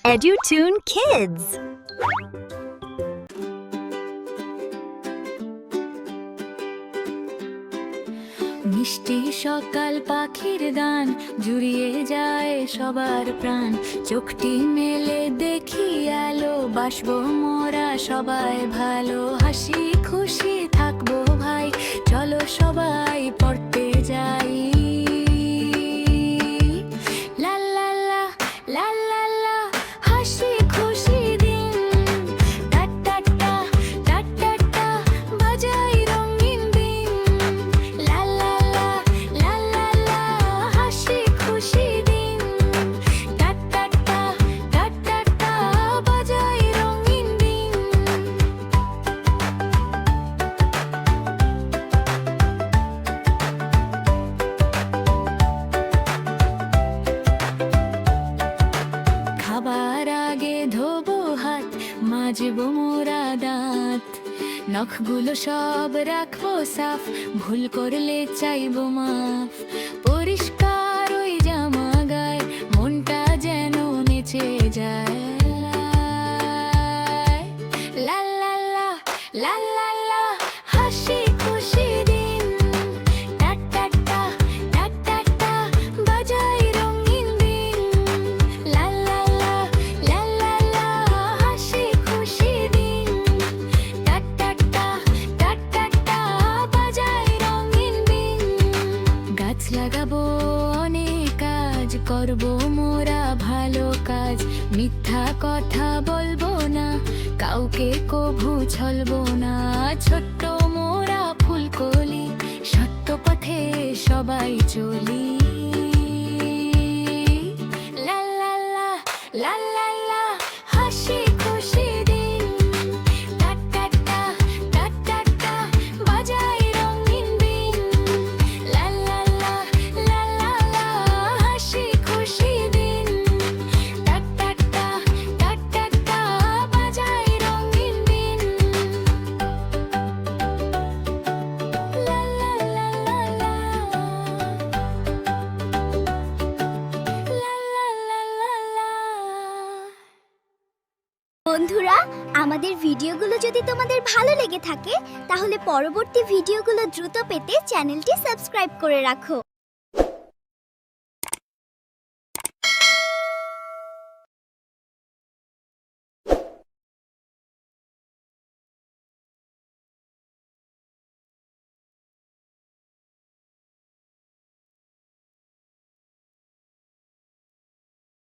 EduTune Kids. মিষ্টি সকাল পাখির গান জুড়িয়ে যায় সবার প্রাণ। চোখটি মেলে দেখি আলো, বাসবো মোরা সবাই ভালো। হাসি খুশি থাকবো ভাই, চলো সবাই পড়তে যাই। লা লা লা লা লা লা, হাসি খুশি দিন। টা টা টা টা টা টা, বাজাই রঙিন দিন। লা লা লা লা লা লা, হাসি খুশি দিন। টা টা টা টা টা টা, বাজাই রঙিন দিন। খাবার আগে ধোবো হাত, মাজবো মোরা দাঁত। নখগুলো সব রাখবো সাফ, ভুল করলে চাইবো মাফ। পরিষ্কার ওই জামা গায়ে, মনটা যেন নেচে যায়। লা লা লা লা লা লা, হাসি খুশি দিন। টা টা টা টা টা টা, বাজাই রঙিন দিন। লা লা লা লা লা লা, হাসি খুশি দিন। টা টা টা টা টা টা, বাজাই রঙিন দিন। গাছ লাগাবো অনেক কাজ, করবো মোরা ভালো কাজ। মিথ্যা কথা বলবো না, কাউকে কভু ছলবো না। ছোট্ট মোরা ফুলকলি, সত্য পথে সবাই চলি। লা লা লা লা লা লা, হাসি খুশি দিন। টা টা টা টা টা টা, বাজাই রঙিন দিন। লা লা লা লা লা লা, হাসি খুশি দিন। টা টা টা টা টা টা, বাজাই রঙিন দিন। লা লা লা লা লা, লা লা লা লা লা। বন্ধুরা, আমাদের ভিডিওগুলো যদি তোমাদের ভালো লেগে থাকে তাহলে পরবর্তী ভিডিওগুলো দ্রুত পেতে চ্যানেলটি সাবস্ক্রাইব করে রাখো।